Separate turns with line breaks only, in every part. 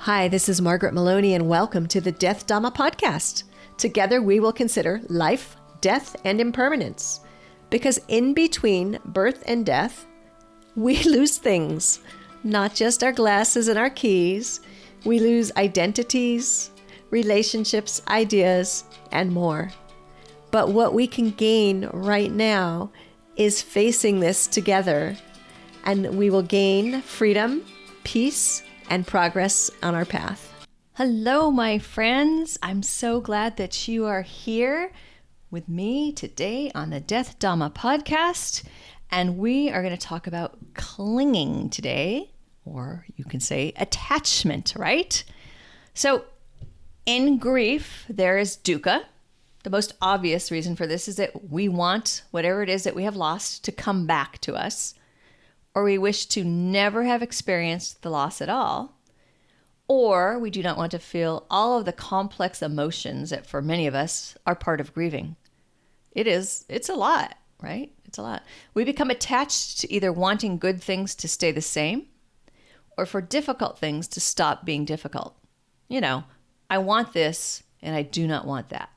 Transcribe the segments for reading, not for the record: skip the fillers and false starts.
Hi, this is Margaret Maloney, and welcome to the Death Dhamma podcast. Together we will consider life, death, and impermanence. Because in between birth and death, we lose things. Not just our glasses and our keys. We lose identities, relationships, ideas, and more. But what we can gain right now is facing this together, and we will gain freedom, peace, and progress on our path. Hello, my friends. I'm so glad that you are here with me today on the Death Dhamma podcast. And we are going to talk about clinging today, or you can say attachment, right? So in grief, there is dukkha. The most obvious reason for this is that we want whatever it is that we have lost to come back to us, or we wish to never have experienced the loss at all, or we do not want to feel all of the complex emotions that for many of us are part of grieving. It's a lot, right? It's a lot. We become attached to either wanting good things to stay the same or for difficult things to stop being difficult. You know, I want this and I do not want that.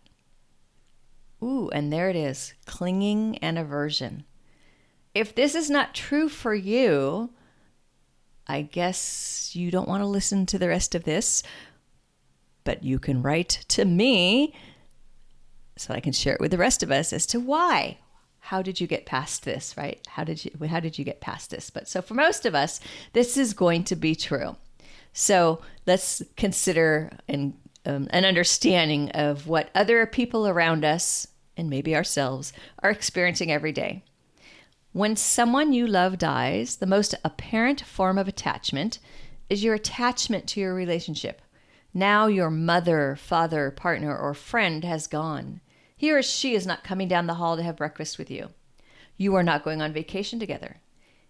Ooh, and there it is, clinging and aversion. If this is not true for you, I guess you don't want to listen to the rest of this, but you can write to me so I can share it with the rest of us as to why. How did you get past this, right? How did you get past this? But so for most of us, this is going to be true. So let's consider an understanding of what other people around us, and maybe ourselves, are experiencing every day. When someone you love dies, the most apparent form of attachment is your attachment to your relationship. Now your mother, father, partner, or friend has gone. He or she is not coming down the hall to have breakfast with you. You are not going on vacation together.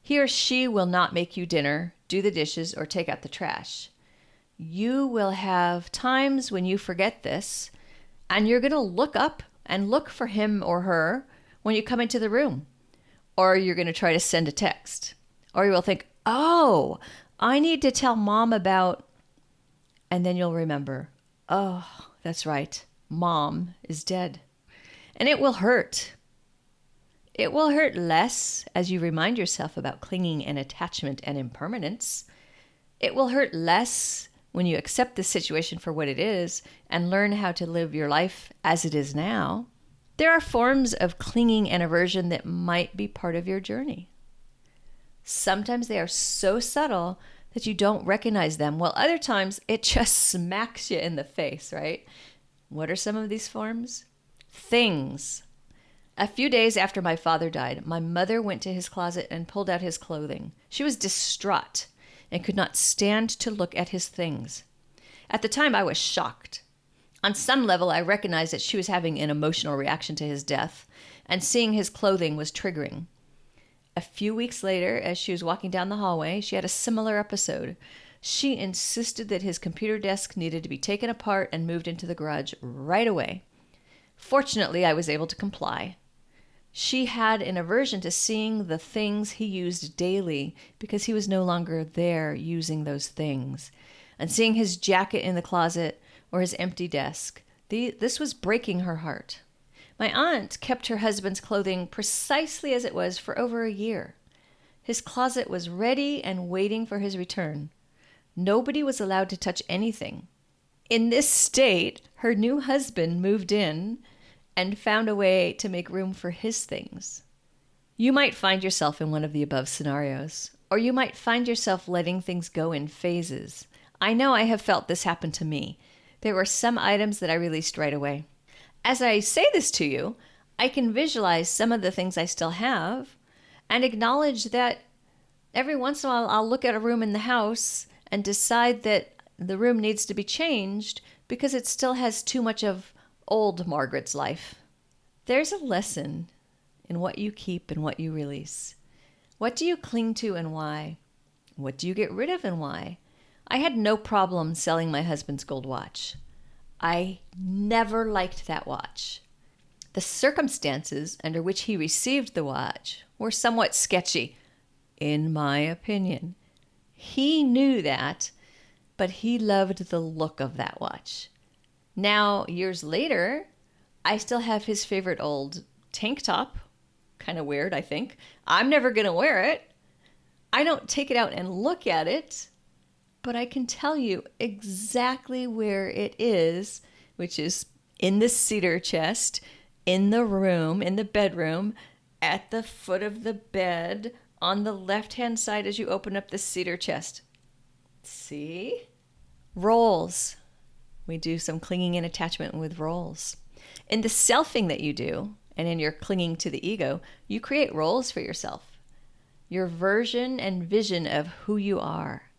He or she will not make you dinner, do the dishes, or take out the trash. You will have times when you forget this, and you're going to look up and look for him or her when you come into the room. Or you're going to try to send a text. Or you will think, oh, I need to tell mom about, and then you'll remember, oh, that's right, mom is dead. And it will hurt. It will hurt less as you remind yourself about clinging and attachment and impermanence. It will hurt less when you accept the situation for what it is and learn how to live your life as it is now. There are forms of clinging and aversion that might be part of your journey. Sometimes they are so subtle that you don't recognize them, while other times it just smacks you in the face, right? What are some of these forms? Things. A few days after my father died, my mother went to his closet and pulled out his clothing. She was distraught and could not stand to look at his things. At the time, I was shocked. On some level, I recognized that she was having an emotional reaction to his death, and seeing his clothing was triggering. A few weeks later, as she was walking down the hallway, she had a similar episode. She insisted that his computer desk needed to be taken apart and moved into the garage right away. Fortunately, I was able to comply. She had an aversion to seeing the things he used daily because he was no longer there using those things. And seeing his jacket in the closet or his empty desk. This was breaking her heart. My aunt kept her husband's clothing precisely as it was for over a year. His closet was ready and waiting for his return. Nobody was allowed to touch anything. In this state, her new husband moved in and found a way to make room for his things. You might find yourself in one of the above scenarios, or you might find yourself letting things go in phases. I know I have felt this happen to me. There were some items that I released right away. As I say this to you, I can visualize some of the things I still have and acknowledge that every once in a while I'll look at a room in the house and decide that the room needs to be changed because it still has too much of old Margaret's life. There's a lesson in what you keep and what you release. What do you cling to and why? What do you get rid of and why? I had no problem selling my husband's gold watch. I never liked that watch. The circumstances under which he received the watch were somewhat sketchy, in my opinion. He knew that, but he loved the look of that watch. Now, years later, I still have his favorite old tank top. Kind of weird, I think. I'm never going to wear it. I don't take it out and look at it, but I can tell you exactly where it is, which is in the cedar chest, in the room, in the bedroom, at the foot of the bed, on the left-hand side as you open up the cedar chest. See? Roles. We do some clinging and attachment with roles. In the selfing that you do, and in your clinging to the ego, you create roles for yourself. Your version and vision of who you are.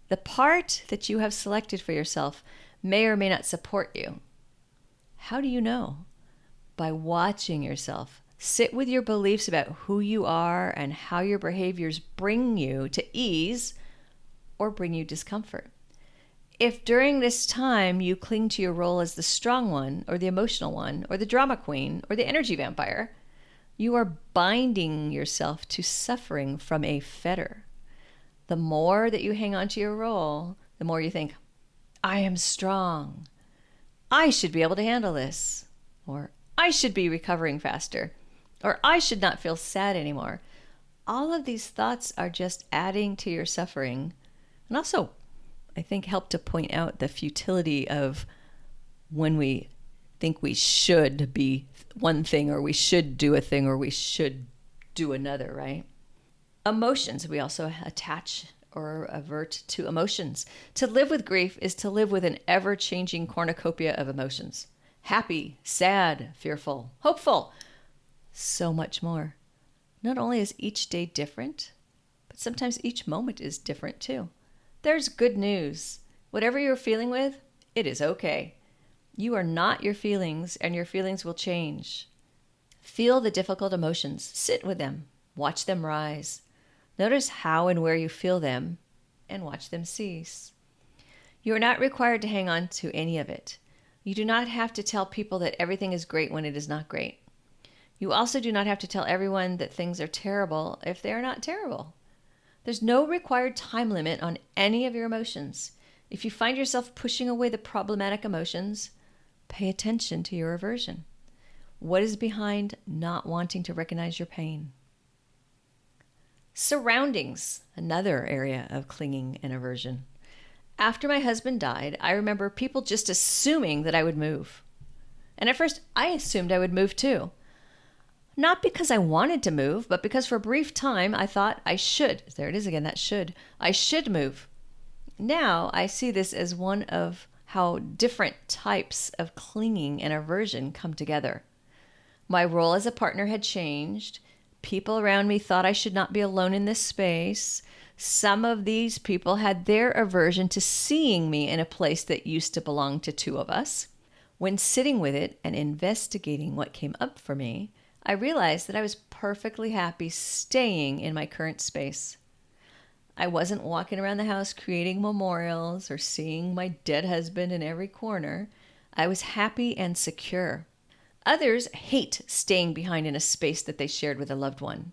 The part that you have selected for yourself may or may not support you. How do you know? By watching yourself. Sit with your beliefs about who you are and how your behaviors bring you to ease or bring you discomfort. If during this time you cling to your role as the strong one or the emotional one or the drama queen or the energy vampire, you are binding yourself to suffering from a fetter. The more that you hang on to your role, the more you think, I am strong. I should be able to handle this. Or I should be recovering faster. Or I should not feel sad anymore. All of these thoughts are just adding to your suffering. And also, I think, help to point out the futility of when we think we should be one thing, or we should do a thing, or we should do another, right? Emotions, we also attach or avert to emotions. To live with grief is to live with an ever-changing cornucopia of emotions. Happy, sad, fearful, hopeful, so much more. Not only is each day different, but sometimes each moment is different too. There's good news. Whatever you're feeling with, it is okay. You are not your feelings, and your feelings will change. Feel the difficult emotions. Sit with them. Watch them rise. Notice how and where you feel them, and watch them cease. You are not required to hang on to any of it. You do not have to tell people that everything is great when it is not great. You also do not have to tell everyone that things are terrible if they are not terrible. There's no required time limit on any of your emotions. If you find yourself pushing away the problematic emotions, pay attention to your aversion. What is behind not wanting to recognize your pain? Surroundings, another area of clinging and aversion. After my husband died, I remember people just assuming that I would move. And at first, I assumed I would move too. Not because I wanted to move, but because for a brief time I thought I should. There it is again, that should. I should move. Now I see this as one of how different types of clinging and aversion come together. My role as a partner had changed. People around me thought I should not be alone in this space. Some of these people had their aversion to seeing me in a place that used to belong to two of us. When sitting with it and investigating what came up for me, I realized that I was perfectly happy staying in my current space. I wasn't walking around the house creating memorials or seeing my dead husband in every corner. I was happy and secure. Others hate staying behind in a space that they shared with a loved one.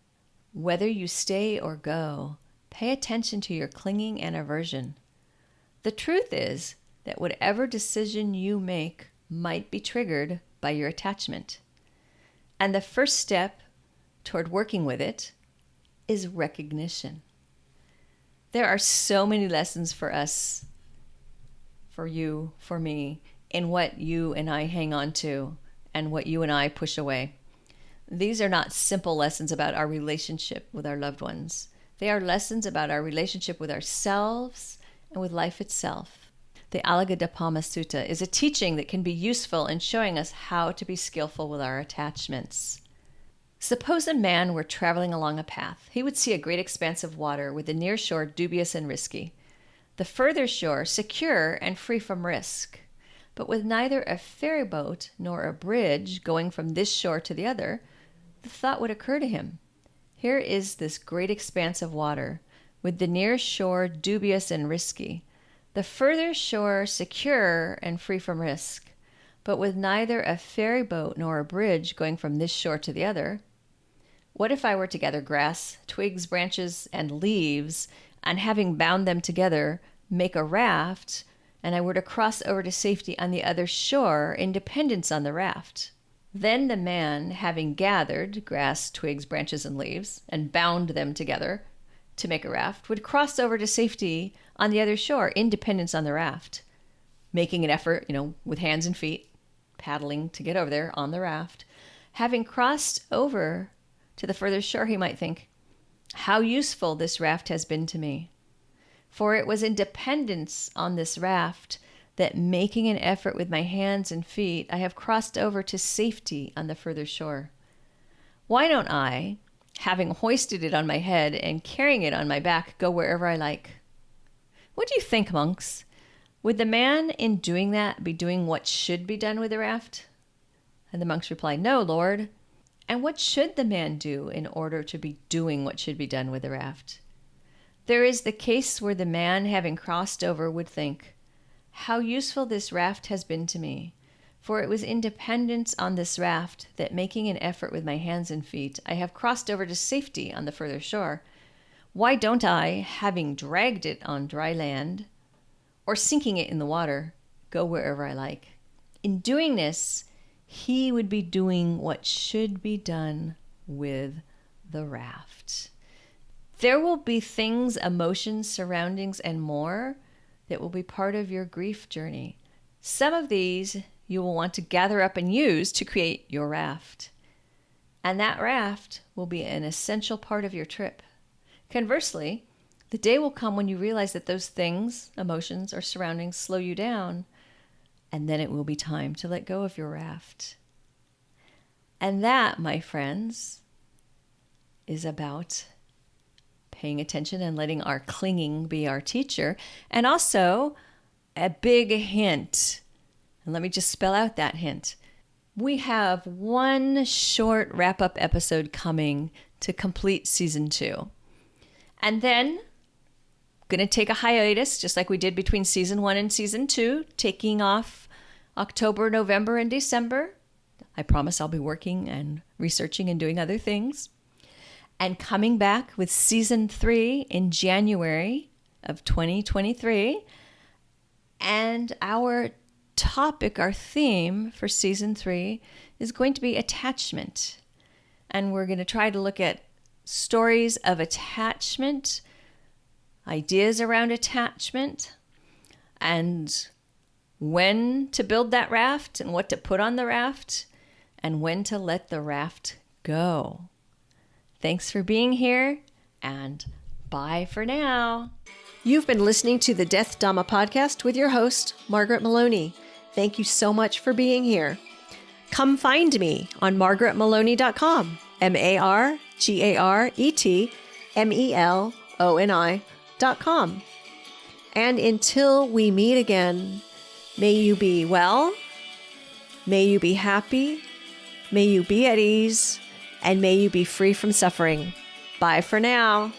Whether you stay or go, pay attention to your clinging and aversion. The truth is that whatever decision you make might be triggered by your attachment. And the first step toward working with it is recognition. There are so many lessons for us, for you, for me, in what you and I hang on to and what you and I push away. These are not simple lessons about our relationship with our loved ones. They are lessons about our relationship with ourselves and with life itself. The Alagadappama Sutta is a teaching that can be useful in showing us how to be skillful with our attachments. Suppose a man were traveling along a path. He would see a great expanse of water with the near shore dubious and risky, the further shore secure and free from risk. But with neither a ferry boat nor a bridge going from this shore to the other, the thought would occur to him, here is this great expanse of water, with the near shore dubious and risky, the further shore secure and free from risk, but with neither a ferry boat nor a bridge going from this shore to the other. What if I were to gather grass, twigs, branches, and leaves, and having bound them together,
make a raft and I were to cross over to safety on the other shore in dependence on the raft. Then the man, having gathered grass, twigs, branches, and leaves, and bound them together to make a raft, would cross over to safety on the other shore in dependence on the raft, making an effort, with hands and feet, paddling to get over there on the raft. Having crossed over to the further shore, he might think, how useful this raft has been to me. For it was in dependence on this raft that, making an effort with my hands and feet, I have crossed over to safety on the further shore. Why don't I, having hoisted it on my head and carrying it on my back, go wherever I like? What do you think, monks? Would the man in doing that be doing what should be done with the raft? And the monks replied, no, Lord. And what should the man do in order to be doing what should be done with the raft? There is the case where the man, having crossed over, would think, how useful this raft has been to me, for it was in dependence on this raft that, making an effort with my hands and feet, I have crossed over to safety on the further shore. Why don't I, having dragged it on dry land, or sinking it in the water, go wherever I like? In doing this, he would be doing what should be done with the raft. There will be things, emotions, surroundings, and more that will be part of your grief journey. Some of these you will want to gather up and use to create your raft. And that raft will be an essential part of your trip. Conversely, the day will come when you realize that those things, emotions, or surroundings slow you down, and then it will be time to let go of your raft. And that, my friends, is about paying attention and letting our clinging be our teacher. And also a big hint. And let me just spell out that hint. We have one short wrap-up episode coming to complete season 2. And then going to take a hiatus, just like we did between season 1 and season 2, taking off October, November, and December. I promise I'll be working and researching and doing other things. And coming back with season 3 in January of 2023. And our topic, our theme for season 3 is going to be attachment. And we're going to try to look at stories of attachment, ideas around attachment, and when to build that raft and what to put on the raft and when to let the raft go. Thanks for being here, and bye for now.
You've been listening to the Death Dhamma podcast with your host, Margaret Maloney. Thank you so much for being here. Come find me on margaretmaloney.com, margaretmeloni.com. And until we meet again, may you be well, may you be happy, may you be at ease, and may you be free from suffering. Bye for now.